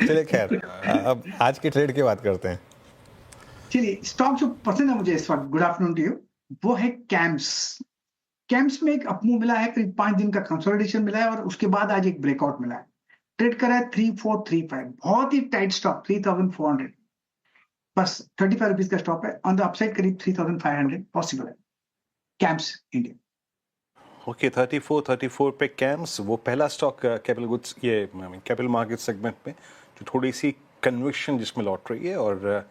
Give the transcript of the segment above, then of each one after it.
चलिए खैर, अब आज की ट्रेड की बात करते हैं। चलिए, स्टॉक जो पसंद है मुझे इस वक्त, गुड आफ्टरनून टू यू, वो है कैम्स। कैम्स में एक अपमूव मिला है, करीब 5 दिन का कंसोलिडेशन मिला है और उसके बाद आज एक ब्रेकआउट मिला है। ट्रेड करा है 3435, बहुत ही टाइट स्टॉप 3400, बस 35 रुपीज का स्टॉप है। ऑन द अपसाइड करीब 3500 पॉसिबल है। Camps India. ओके, 34 पे कैम्स, वो पहला स्टॉक कैपिटल गुड्स, ये कैपिटल मार्केट सेगमेंट में जो थोड़ी सी कन्विक्शन जिसमें लौट रही है, और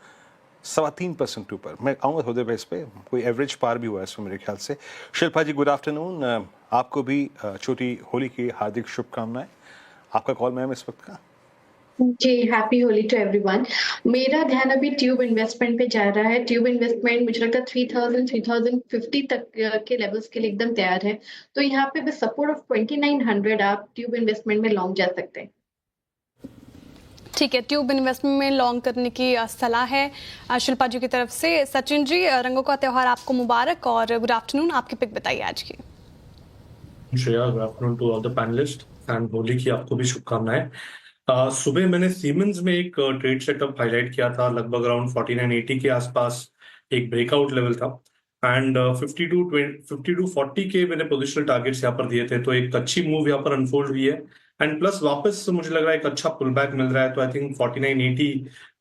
3.25% ऊपर। मैं आऊँगा थोड़ी देर पे, इस पे कोई एवरेज पार भी हुआ है इसमें मेरे ख्याल से। शिल्पा जी, गुड आफ्टरनून। आपको भी छोटी होली की हार्दिक शुभकामनाएं। आपका कॉल मैम इस वक्त का। जी, हैप्पी होली टू एवरीवन। मेरा ध्यान अभी ट्यूब इन्वेस्टमेंट पे जा रहा है। ट्यूब इन्वेस्टमेंट मुझे लगता है 3050 तक के लेवल्स के लिए एकदम तैयार है। तो यहाँ पे विद सपोर्ट ऑफ 2900 आप ट्यूब इन्वेस्टमेंट में लॉन्ग जा सकते हैं। ठीक है, ट्यूब इन्वेस्टमेंट में लॉन्ग करने की सलाह है शिल्पा जी की तरफ से। सचिन जी, रंगों का त्यौहार आपको मुबारक और गुड आफ्टरनून। आपकी पिक बताइए आज की। Shreya, good afternoon to all the panellist and Holi की आपको भी शुभकामनाएं। सुबह मैंने सीमेंस में एक ट्रेड सेटअप हाईलाइट किया था, लगभग अराउंड 4980 के आसपास एक ब्रेकआउट लेवल था एंड 5240 के मैंने पोजिशनल टारगेट्स यहाँ पर दिए थे। तो एक अच्छी मूव यहाँ पर अनफोल्ड हुई है एंड प्लस वापस मुझे लग रहा है एक अच्छा पुल बैक मिल रहा है। तो आई थिंक 4980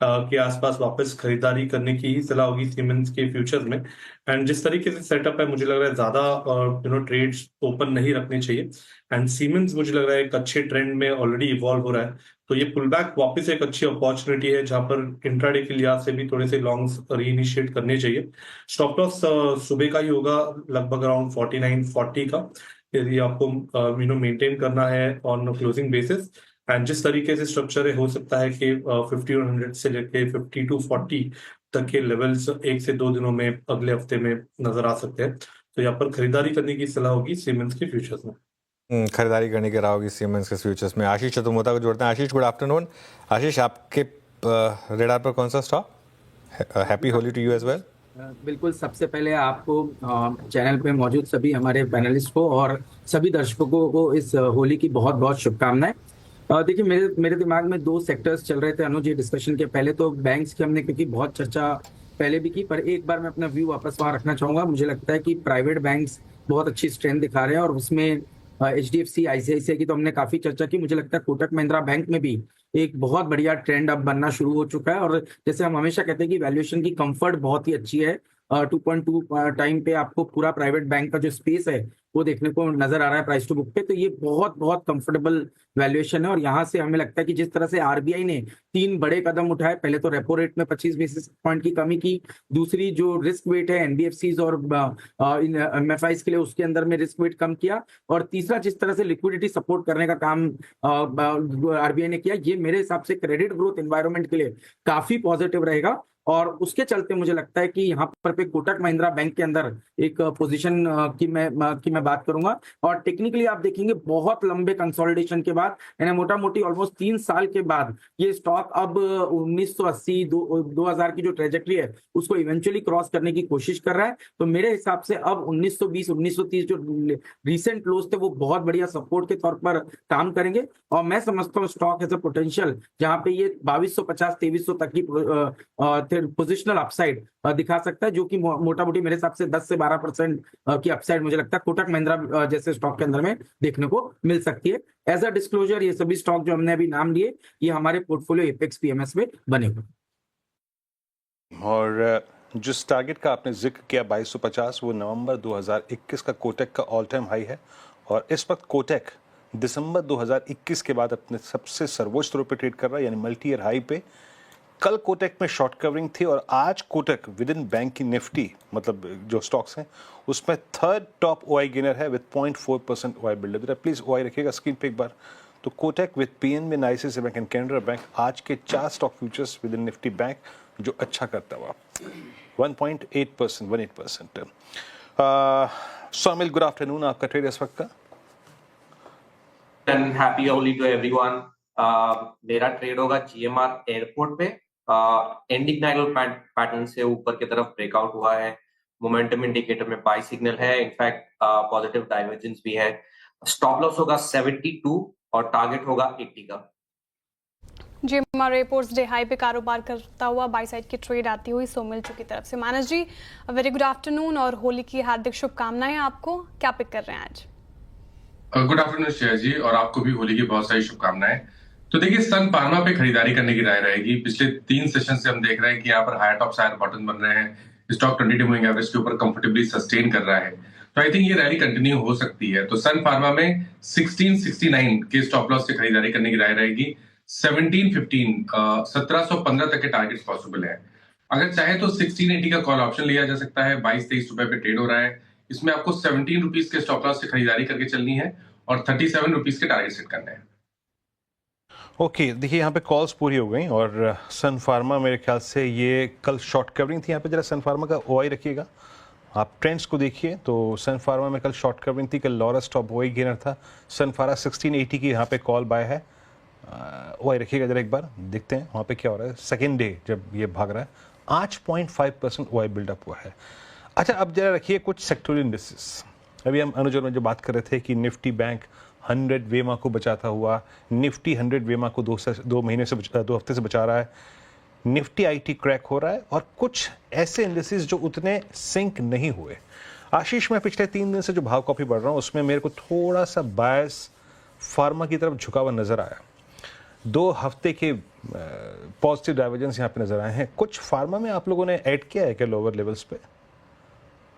के आसपास वापस खरीदारी करने की ही सलाह होगी सीमेंस के फ्यूचर्स में। एंड जिस तरीके से सेटअप है, मुझे लग रहा है ज्यादा ट्रेड्स ओपन नहीं रखने चाहिए एंड सीमेंस मुझे लग रहा है एक अच्छे ट्रेंड में ऑलरेडी इवॉल्व हो रहा है। तो ये पुल बैक वापस एक अच्छी अपॉर्चुनिटी है जहां पर इंट्राडे के लिहाज से भी थोड़े से लॉन्ग्स रीइनिशिएट करने चाहिए। स्टॉप लॉस सुबह का ही होगा, लगभग अराउंड 4940 का, यदि आपको मेंटेन करना है ऑन क्लोजिंग बेसिस। एंड जिस तरीके से स्ट्रक्चर है, हो सकता है कि 5100 से लेके 5240 तक के लेवल्स 1 से 2 दिनों में अगले हफ्ते में नजर आ सकते हैं। तो यहाँ पर खरीदारी करने की सलाह होगी सीमेंस के फ्यूचर्स में। खरीदारी करने की राह होगी सीमेंस के फ्यूचर्स में। आशीष चतुर्वेदी को जोड़ते हैं। आशीष, गुड आफ्टरनून। आशीष, आपके रेडार पर कौन सा stock? Happy Holi to you as well. बिल्कुल, सबसे पहले आपको चैनल पे मौजूद सभी हमारे पैनलिस्ट को और सभी दर्शकों को इस होली की बहुत बहुत शुभकामनाएं। देखिए, मेरे दिमाग में 2 सेक्टर्स चल रहे थे अनुज जी डिस्कशन के पहले। तो बैंक्स की हमने क्योंकि बहुत चर्चा पहले भी की, पर एक बार मैं अपना व्यू वापस वहां रखना चाहूंगा। मुझे लगता है कि प्राइवेट बैंक्स बहुत अच्छी स्ट्रेंथ दिखा रहे हैं और उसमें HDFC, ICICI की तो हमने काफी चर्चा की। मुझे लगता है कोटक महिंद्रा बैंक में भी एक बहुत बढ़िया ट्रेंड अब बनना शुरू हो चुका है और जैसे हम हमेशा कहते हैं कि वैल्यूएशन की कंफर्ट बहुत ही अच्छी है। 2.2 टाइम पे आपको पूरा प्राइवेट बैंक का जो स्पेस है वो देखने को नजर आ रहा है प्राइस टू बुक पे। तो ये बहुत बहुत कंफर्टेबल वैल्यूएशन है और यहाँ से हमें लगता है कि जिस तरह से RBI ने 3 बड़े कदम उठाए, पहले तो रेपो रेट में 25 बेसिस पॉइंट की कमी की, दूसरी जो रिस्क वेट है NBFCs और MFIs के लिए उसके अंदर में रिस्क वेट कम किया, और तीसरा जिस तरह से लिक्विडिटी सपोर्ट करने का काम RBI ने किया, ये मेरे हिसाब से क्रेडिट ग्रोथ एनवायरनमेंट के लिए काफी पॉजिटिव रहेगा। और उसके चलते मुझे लगता है कि यहाँ पर पे कोटक महिंद्रा बैंक के अंदर एक पोजीशन की मैं बात करूंगा। और टेक्निकली आप देखेंगे बहुत लंबे कंसोलिडेशन के बाद, यानी मोटा मोटी ऑलमोस्ट 3 साल के बाद ये स्टॉक अब 1980 2000 की जो ट्रेजेक्टरी है उसको इवेंचुअली क्रॉस करने की कोशिश कर रहा है। तो मेरे हिसाब से अब 1920 1930 जो रिसेंट लोज थे वो बहुत बढ़िया सपोर्ट के तौर पर काम करेंगे। और मैं समझता हूँ स्टॉक एज अ पोटेंशियल जहां पे ये 2250 2300 तक की पोजिशनल अपसाइड दिखा सकता है, जो कि मोटा मोटी मेरे हिसाब से 10 से 12% की अपसाइड मुझे लगता है कोटक महिंद्रा जैसे स्टॉक के अंदर में देखने को मिल सकती है। एज अ डिस्क्लोजर, ये सभी स्टॉक जो हमने अभी नाम लिए ये हमारे पोर्टफोलियो एपेक्स PMS में बने हुए। और जिस टारगेट का आपने जिक्र किया 2250, वो नवंबर 2021 का कोटक का ऑल टाइम हाई है और इस वक्त कोटक दिसंबर 2021 के बाद अपने सबसे सर्वोच्च स्तरों पर ट्रेड कर रहा है, यानी मल्टी ईयर हाई पे। कल कोटक में शॉर्ट कवरिंग थी और आज कोटक विद इन बैंक की निफ्टी, मतलब जो स्टॉक्स हैं उसमें 3rd टॉप OI गेनर है with 0.4% OI buildup. Please OI रखिएगा स्क्रीन पे एक बार। तो Kotak with PNB, ICICI bank and Canara bank आज के 4 stock futures within Nifty bank जो अच्छा करता हुआ 1.8%, 18%। Somil, good afternoon. आपका ट्रेड इस वक्त का? Happy Holi to everyone. मेरा ट्रेड होगा GMR एयरपोर्ट पे। एंडिंग डायगोनल पैटर्न से ऊपर की तरफ ब्रेकआउट हुआ है। मोमेंटम इंडिकेटर में बाय सिग्नल है, इनफैक्ट पॉजिटिव डाइवर्जेंस भी है। स्टॉप लॉस होगा 72 और टारगेट होगा 80 का। GMR एयरपोर्ट्स डे हाई पे कारोबार करता हुआ बाई साइड की ट्रेड आती हुई सोमिलचू की तरफ से। मानस जी, वेरी गुड आफ्टरनून और होली की हार्दिक शुभकामनाएं आपको। क्या पिक कर रहे हैं आज? गुड आफ्टरनून श्रेया जी, और आपको भी होली की बहुत सारी शुभकामनाएं। तो देखिए, सन फार्मा पे खरीदारी करने की राय रहेगी। पिछले 3 सेशन से हम देख रहे हैं कि यहाँ पर हायर टॉप हायर बॉटम बन रहे हैं। स्टॉक 20 डे मूविंग एवरेज के ऊपर कंफर्टेबली सस्टेन कर रहा है, तो आई थिंक ये रैली कंटिन्यू हो सकती है। तो सन फार्मा में 1669 के स्टॉप लॉस से खरीदारी करने की राय रहेगी। 1715 तक के टारगेट्स पॉसिबल है। अगर चाहे तो 1680 का कॉल ऑप्शन लिया जा सकता है। 22-23 रुपए पे ट्रेड हो रहा है। इसमें आपको 17 रुपीज के स्टॉप लॉस से खरीदारी करके चलनी है और 37 रुपीज के टारगेट सेट करने हैं। ओके, देखिए यहाँ पे कॉल्स पूरी हो गई और सन फार्मा मेरे ख्याल से ये कल शॉर्ट कवरिंग थी। यहाँ पे जरा सन फार्मा का ओआई रखिएगा, आप ट्रेंड्स को देखिए। तो सन फार्मा में कल शॉर्ट कवरिंग थी, कल लोअर स्टॉप ओआई गेनर था। सन फार्मा 1680 की यहाँ पे कॉल बाय है। ओआई रखिएगा जरा, एक बार देखते हैं वहाँ पे क्या हो रहा है। सेकेंड डे जब ये भाग रहा है 8.5% ओआई बिल्डअप हुआ है। अच्छा, अब जरा रखिए कुछ सेक्टोरियल इंडिसेस। अभी हम अनुज में जो बात कर रहे थे कि निफ्टी बैंक 100 वेमा को बचाता हुआ, निफ्टी 100 वेमा को 2 हफ्ते से बचा रहा है। निफ्टी आईटी क्रैक हो रहा है और कुछ ऐसे इंडिसेस जो उतने सिंक नहीं हुए। आशीष, मैं पिछले 3 दिन से जो भाव कॉपी बढ़ रहा हूँ उसमें मेरे को थोड़ा सा बायस फार्मा की तरफ झुका हुआ नजर आया। 2 हफ्ते के पॉजिटिव डाइवर्जेंस यहाँ पे नजर आए हैं। कुछ फार्मा में आप लोगों ने ऐड किया है क्या लोअर लेवल्स पे?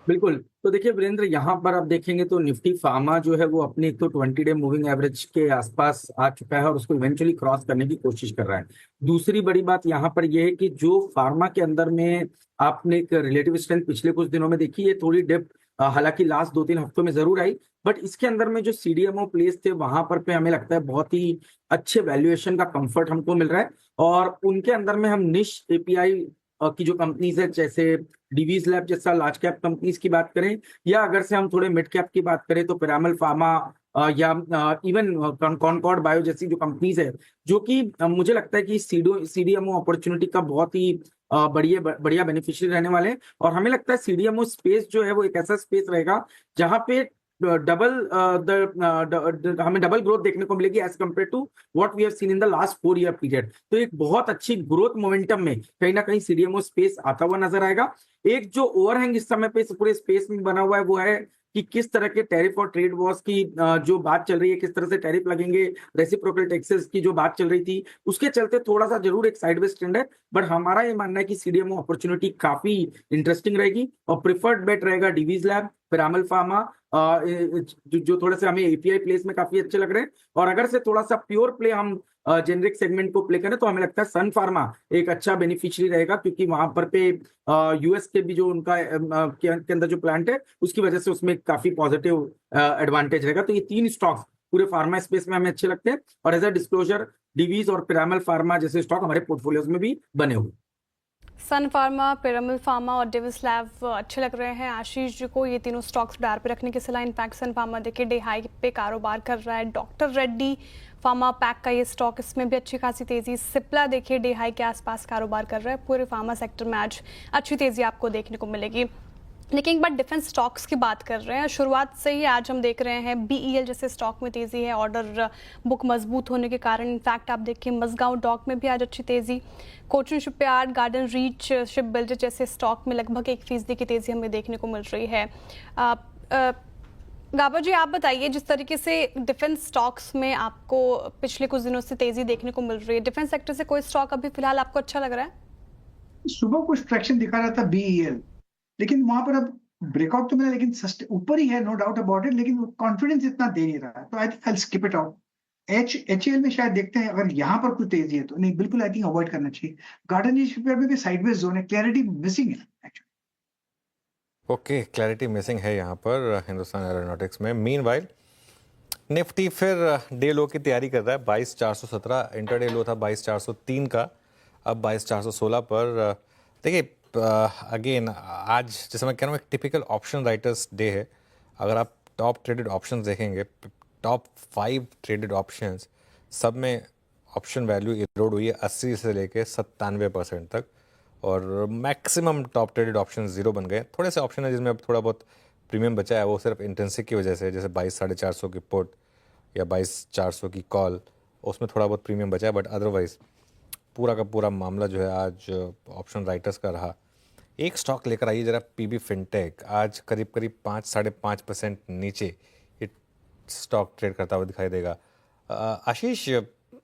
बिल्कुल। तो देखिए वीरेंद्र, यहाँ पर आप देखेंगे तो निफ्टी फार्मा जो है वो अपनी तो 20 डे मूविंग एवरेज के आसपास आ चुका है और उसको इवेंचुअली क्रॉस करने की कोशिश कर रहा है। दूसरी बड़ी बात यहाँ पर यह है कि जो फार्मा के अंदर में आपने एक रिलेटिव स्ट्रेंथ पिछले कुछ दिनों में देखी है, थोड़ी डिप हालांकि लास्ट 2-3 हफ्तों में जरूर आई, बट इसके अंदर में जो सीडीएमओ प्लेस थे वहां पर पे हमें लगता है बहुत ही अच्छे वैल्यूएशन का कंफर्ट हमको मिल रहा है। और उनके अंदर में हम निश एपीआई की जो कंपनीज है, जैसे डिवीज लैब जैसा लार्ज कैप कंपनीज की बात करें, या अगर से हम थोड़े मिड कैप की बात करें तो पिरामल फार्मा या इवन कॉनकॉर्ड बायो जैसी जो कंपनीज है, जो कि मुझे लगता है कि सीडीएमओ अपॉर्चुनिटी का बहुत ही बढ़िया बेनिफिशियरी रहने वाले हैं। और हमें लगता है सीडीएमओ स्पेस जो है वो एक ऐसा स्पेस रहेगा जहां पे हमें डबल ग्रोथ देखने को मिलेगी as compare to what we have seen in the last 4 year period. तो एक बहुत अच्छी ग्रोथ मोमेंटम में कहीं ना कहीं सीडीएमओ स्पेस आता हुआ नजर आएगा। एक जो ओवरहैंग इस समय पे इस पूरे स्पेस में बना हुआ है वो है कि किस तरह के टैरिफ और ट्रेड वॉर्स की जो बात चल रही है, किस तरह से टैरिफ लगेंगे, रेसिप्रोकल टैक्सेस की जो बात चल रही थी, उसके चलते थोड़ा सा जरूर एक साइडवेज ट्रेंड है। बट हमारा ये मानना है कि सीडीएमओ अपॉर्चुनिटी काफी इंटरेस्टिंग रहेगी और प्रिफर्ड बेट रहेगा डिवीज लैब, पिरामल फार्मा, जो थोड़े से हमें एपीआई प्लेस में काफी अच्छे लग रहे हैं। और अगर से थोड़ा सा प्योर प्ले हम जेनरिक सेगमेंट को प्ले करें तो हमें लगता है सन फार्मा एक अच्छा बेनिफिशियरी रहेगा, क्योंकि वहां पर पे यूएस के भी जो उनका के अंदर जो प्लांट है उसकी वजह से उसमें काफी पॉजिटिव एडवांटेज रहेगा। तो ये 3 स्टॉक्स पूरे फार्मा स्पेस में हमें अच्छे लगते हैं और एज अ डिस्क्लोजर डिवीज और पिरामल फार्मा जैसे स्टॉक हमारे पोर्टफोलियोज में भी बने हुए। सन फार्मा, पिरामल फार्मा और डिविस लैब अच्छे लग रहे हैं आशीष जी को। ये तीनों स्टॉक्स डार पे रखने की सलाह। इनफैक्ट सन फार्मा देखिए डे हाई पे कारोबार कर रहा है। डॉक्टर रेड्डी फार्मा पैक का ये स्टॉक, इसमें भी अच्छी खासी तेजी। सिप्ला देखिए डे हाई के आसपास कारोबार कर रहा है। पूरे फार्मा सेक्टर में आज अच्छी तेजी आपको देखने को मिलेगी। लेकिन एक बार डिफेंस स्टॉक्स की बात कर रहे हैं, शुरुआत से ही आज हम देख रहे हैं बीईएल जैसे स्टॉक में तेजी है, ऑर्डर बुक मजबूत होने के कारण। इनफैक्ट आप देखिए मजगांव डॉक में भी आज अच्छी तेजी। Cochin shipyard, garden reach ship builder जैसे स्टॉक में लगभग 1% की तेजी हमें देखने को मिल रही है। गाबा जी, आप बताइए, जिस तरीके से डिफेंस स्टॉक्स में आपको पिछले कुछ दिनों से तेजी देखने को मिल रही है, डिफेंस सेक्टर से कोई स्टॉक अभी फिलहाल आपको अच्छा लग रहा है? सुबह कुछ ट्रैक्शन दिखा रहा था बीईएल, लेकिन वहां पर अब ब्रेकआउट तो मिला, लेकिन ऊपर ही है, नो डाउट अबाउट इट, लेकिन कॉन्फिडेंस इतना दे नहीं रहा है। तो I think I skip it out. HL में शायद देखते हैं, अगर यहाँ पर कुछ तेजी है तो नहीं, बिल्कुल आई थिंक अवॉइड करना चाहिए। गार्डन रीच में भी साइडवेज जोन है, क्लैरिटी मिसिंग है एक्चुअली। ओके, क्लैरिटी मिसिंग है यहाँ पर हिंदुस्तान एरोनॉटिक्स में। मीनवाइल निफ्टी फिर डे लो की तैयारी कर रहा है। 22,417 इंटरडे लो था 22,403 का, अब 22,416 पर। देखिए अगेन आज जैसे मैं कह रहा हूँ एक टिपिकल ऑप्शन राइटर्स डे है। अगर आप टॉप ट्रेडेड ऑप्शंस देखेंगे, टॉप 5 ट्रेडेड ऑप्शंस सब में ऑप्शन वैल्यू इरोड हुई है 80 से लेके 97% तक, और मैक्सिमम टॉप ट्रेडेड ऑप्शन 0 बन गए। थोड़े से ऑप्शन है जिसमें अब थोड़ा बहुत प्रीमियम बचा है, वो सिर्फ इंटेंसिक की वजह से, जैसे 22,450 की पुट या 22,400 की कॉल, उसमें थोड़ा बहुत प्रीमियम बचा है, बट अदरवाइज पूरा का पूरा मामला जो है आज ऑप्शन राइटर्स का रहा। एक स्टॉक लेकर आइए जरा, पीबी फिनटेक। आज करीब करीब 5-5.5% नीचे ये स्टॉक ट्रेड करता हुआ दिखाई देगा। आशीष,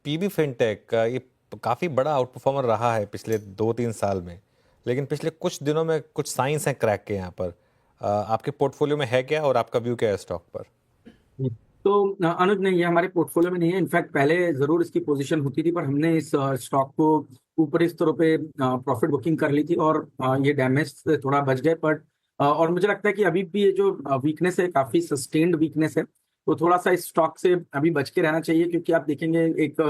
पीबी फिनटेक ये काफ़ी बड़ा आउट परफॉर्मर रहा है पिछले 2-3 साल में, लेकिन पिछले कुछ दिनों में कुछ साइंस हैं क्रैक के यहाँ पर। आपके पोर्टफोलियो में है क्या और आपका व्यू क्या है स्टॉक पर? तो अनुज, नहीं, ये हमारे पोर्टफोलियो में नहीं है। इनफैक्ट पहले जरूर इसकी पोजीशन होती थी, पर हमने इस स्टॉक को ऊपरी स्तरों पे प्रॉफिट बुकिंग कर ली थी और ये डैमेज से थोड़ा बच गए। बट और मुझे लगता है कि अभी भी ये जो वीकनेस है काफी सस्टेन्ड वीकनेस है, तो थोड़ा सा इस स्टॉक से अभी बच के रहना चाहिए। क्योंकि आप देखेंगे एक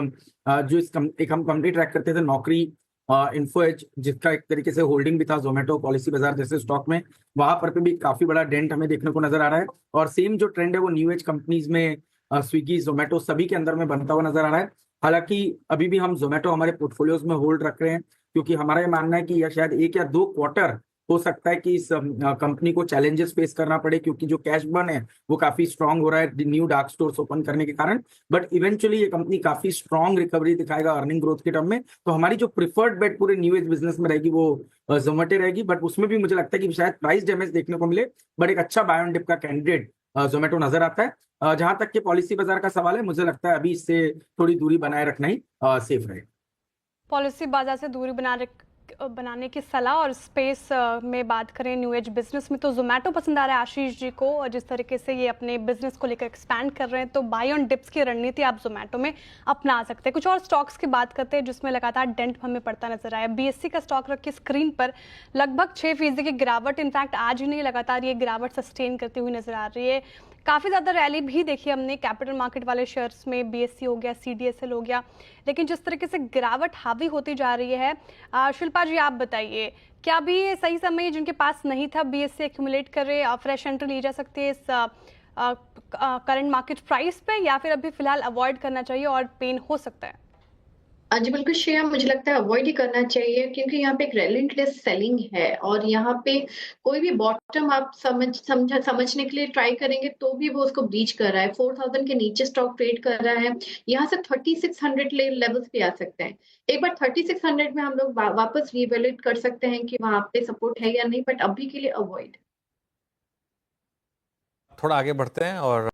एक हम कंपनी ट्रैक करते थे, नौकरी इन्फो एज, जिसका एक तरीके से होल्डिंग भी था जोमेटो, पॉलिसी बाजार जैसे स्टॉक में, वहां पर भी काफी बड़ा डेंट हमें देखने को नजर आ रहा है। और सेम जो ट्रेंड है वो न्यू एज कंपनीज में स्विगी, जोमेटो सभी के अंदर में बनता हुआ नजर आ रहा है। हालांकि अभी भी हम जोमेटो हमारे पोर्टफोलियोज में होल्ड रख रहे हैं, क्योंकि हमारा ये मानना है कि यह शायद 1 या 2 क्वार्टर हो सकता है कि इस कंपनी को चैलेंजेस फेस करना पड़े, क्योंकि जो कैश बर्न है वो काफी स्ट्रांग हो रहा है न्यू डार्क स्टोर्स ओपन करने के कारण। बट इवेंचुअली ये कंपनी काफी स्ट्रांग रिकवरी दिखाएगा अर्निंग ग्रोथ के टर्म में। तो हमारी जो प्रिफर्ड बेट पूरे न्यू एज बिजनेस में रहेगी वो जोमेटो रहेगी। बट उसमें भी मुझे लगता है कि शायद प्राइस डैमेज देखने को मिले, बट एक अच्छा बाय ऑन डिप का कैंडिडेट जोमेटो नजर आता है। जहां तक कि पॉलिसी बाजार का सवाल है, मुझे लगता है अभी इससे थोड़ी दूरी बनाए रखना ही सेफ रहेगा। पॉलिसी बाजार से दूरी बनाने की सलाह। और स्पेस में बात करें न्यू एज बिजनेस में, तो जोमेटो पसंद आ रहा है आशीष जी को, और जिस तरीके से ये अपने बिजनेस को लेकर एक्सपैंड कर रहे हैं, तो बाय ऑन डिप्स की रणनीति आप जोमेटो में अपना सकते हैं। कुछ और स्टॉक्स की बात करते हैं जिसमें लगातार डेंट हमें पड़ता नजर आया। बीएससी का स्टॉक रख के स्क्रीन पर लगभग 6% की गिरावट, इनफैक्ट आज ही नहीं लगातार ये गिरावट सस्टेन करती हुई नजर आ रही है। काफ़ी ज़्यादा रैली भी देखी हमने कैपिटल मार्केट वाले शेयर्स में, बीएससी हो गया, सीडीएसएल हो गया, लेकिन जिस तरीके से गिरावट हावी होती जा रही है, शिल्पा जी आप बताइए, क्या अभी ये सही समय है जिनके पास नहीं था बीएससी एक्यूमुलेट करे, फ्रेश एंट्री ली जा सकती है इस करंट मार्केट प्राइस पे, या फिर अभी फिलहाल अवॉइड करना चाहिए और पेन हो सकता है? जी बिल्कुल श्रेया, मुझे लगता है अवॉइड ही करना चाहिए, क्योंकि यहाँ पे एक रेलेंटलेस सेलिंग है और यहाँ पे कोई भी बॉटम आप समझने के लिए ट्राई करेंगे तो भी वो उसको ब्रीच कर रहा है। 4000 के नीचे स्टॉक ट्रेड कर रहा है, यहाँ से 3600 लेवल्स भी आ सकते हैं। एक बार 3600 में हम लोग वापस रिवैल्यूएट कर सकते हैं कि वहां पे सपोर्ट है या नहीं, बट अभी के लिए अवॉइड। थोड़ा आगे बढ़ते हैं और